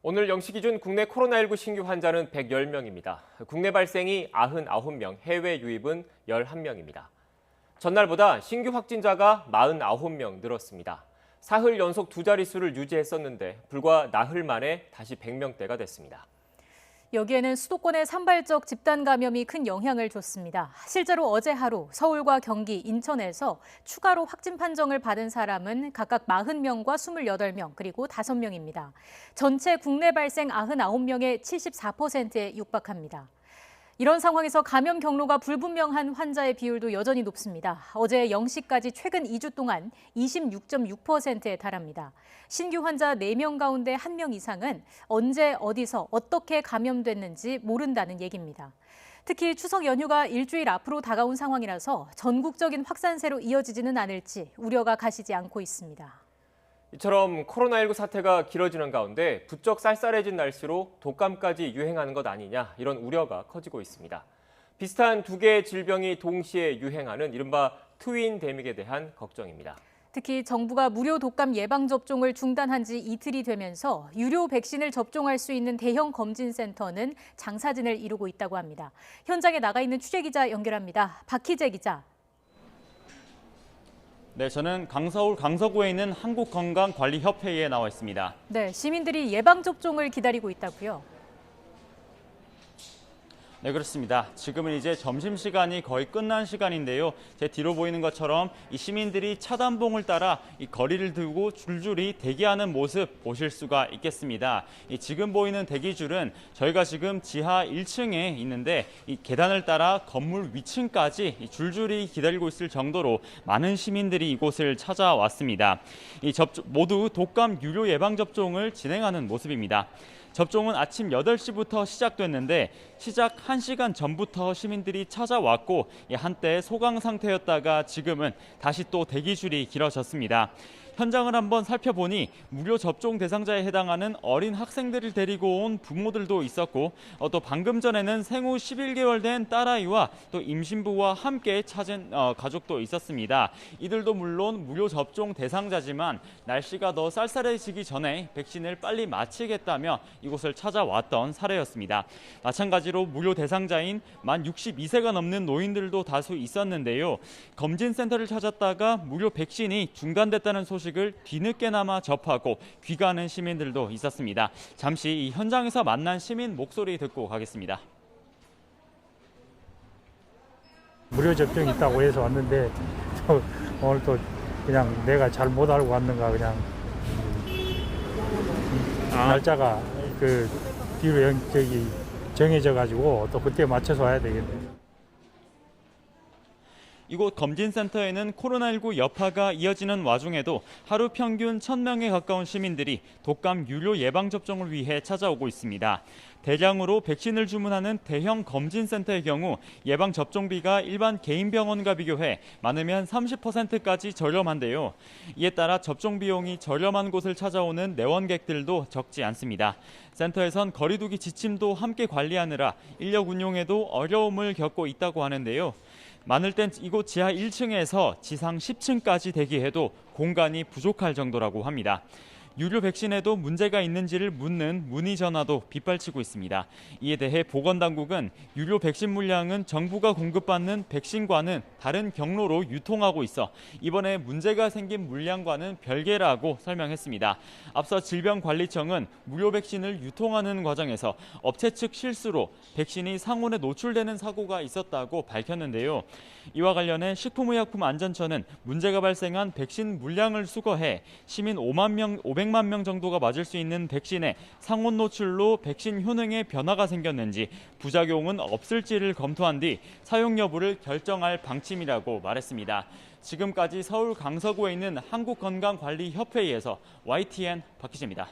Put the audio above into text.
오늘 0시 기준 국내 코로나19 신규 환자는 110명입니다. 국내 발생이 99명, 해외 유입은 11명입니다. 전날보다 신규 확진자가 49명 늘었습니다. 사흘 연속 두 자릿수를 유지했었는데 불과 나흘 만에 다시 100명대가 됐습니다. 여기에는 수도권의 산발적 집단 감염이 큰 영향을 줬습니다. 실제로 어제 하루 서울과 경기, 인천에서 추가로 확진 판정을 받은 사람은 각각 40명과 28명, 그리고 5명입니다. 전체 국내 발생 99명의 74%에 육박합니다. 이런 상황에서 감염 경로가 불분명한 환자의 비율도 여전히 높습니다. 어제 0시까지 최근 2주 동안 26.6%에 달합니다. 신규 환자 4명 가운데 1명 이상은 언제 어디서 어떻게 감염됐는지 모른다는 얘기입니다. 특히 추석 연휴가 일주일 앞으로 다가온 상황이라서 전국적인 확산세로 이어지지는 않을지 우려가 가시지 않고 있습니다. 이처럼 코로나19 사태가 길어지는 가운데 부쩍 쌀쌀해진 날씨로 독감까지 유행하는 것 아니냐, 이런 우려가 커지고 있습니다. 비슷한 두 개의 질병이 동시에 유행하는 이른바 트윈데믹에 대한 걱정입니다. 특히 정부가 무료 독감 예방접종을 중단한 지 이틀이 되면서 유료 백신을 접종할 수 있는 대형 검진센터는 장사진을 이루고 있다고 합니다. 현장에 나가 있는 취재기자 연결합니다. 박희재 기자. 네, 저는 서울 강서구에 있는 한국건강관리협회에 나와 있습니다. 네, 시민들이 예방접종을 기다리고 있다고요? 네, 그렇습니다. 지금은 이제 점심시간이 거의 끝난 시간인데요. 제 뒤로 보이는 것처럼 이 시민들이 차단봉을 따라 이 거리를 두고 줄줄이 대기하는 모습 보실 수가 있겠습니다. 지금 보이는 대기줄은 저희가 지금 지하 1층에 있는데 이 계단을 따라 건물 위층까지 줄줄이 기다리고 있을 정도로 많은 시민들이 이곳을 찾아왔습니다. 모두 독감 유료 예방접종을 진행하는 모습입니다. 접종은 아침 8시부터 시작됐는데 시작 1시간 전부터 시민들이 찾아왔고 한때 소강 상태였다가 지금은 다시 또 대기줄이 길어졌습니다. 현장을 한번 살펴보니 무료 접종 대상자에 해당하는 어린 학생들을 데리고 온 부모들도 있었고 또 방금 전에는 생후 11개월 된 딸아이와 또 임신부와 함께 찾은 가족도 있었습니다. 이들도 물론 무료 접종 대상자지만 날씨가 더 쌀쌀해지기 전에 백신을 빨리 마치겠다며 이곳을 찾아왔던 사례였습니다. 마찬가지로 무료 대상자인 만 62세가 넘는 노인들도 다수 있었는데요. 검진센터를 찾았다가 무료 백신이 중단됐다는 소식을 뒤늦게나마 접하고 귀가하는 시민들도 있었습니다. 잠시 이 현장에서 만난 시민 목소리 듣고 가겠습니다. 무료 접종이 있다고 해서 왔는데 오늘 또 그냥 내가 잘 못 알고 왔는가 그냥 날짜가 뒤로 정해져 가지고 또 그때 맞춰서 와야 되겠네요. 이곳 검진센터에는 코로나19 여파가 이어지는 와중에도 하루 평균 1,000명에 가까운 시민들이 독감 유료 예방접종을 위해 찾아오고 있습니다. 대량으로 백신을 주문하는 대형 검진센터의 경우 예방접종비가 일반 개인 병원과 비교해 많으면 30%까지 저렴한데요. 이에 따라 접종 비용이 저렴한 곳을 찾아오는 내원객들도 적지 않습니다. 센터에선 거리두기 지침도 함께 관리하느라 인력 운용에도 어려움을 겪고 있다고 하는데요. 많을 땐 이곳 지하 1층에서 지상 10층까지 대기해도 공간이 부족할 정도라고 합니다. 유료 백신에도 문제가 있는지를 묻는 문의 전화도 빗발치고 있습니다. 이에 대해 보건당국은 유료 백신 물량은 정부가 공급받는 백신과는 다른 경로로 유통하고 있어 이번에 문제가 생긴 물량과는 별개라고 설명했습니다. 앞서 질병관리청은 무료 백신을 유통하는 과정에서 업체 측 실수로 백신이 상온에 노출되는 사고가 있었다고 밝혔는데요. 이와 관련해 식품의약품안전처는 문제가 발생한 백신 물량을 수거해 시민 500만 명 정도가 맞을 수 있는 백신에 상온 노출로 백신 효능에 변화가 생겼는지 부작용은 없을지를 검토한 뒤 사용 여부를 결정할 방침이라고 말했습니다. 지금까지 서울 강서구에 있는 한국건강관리협회에서 YTN 박희재입니다.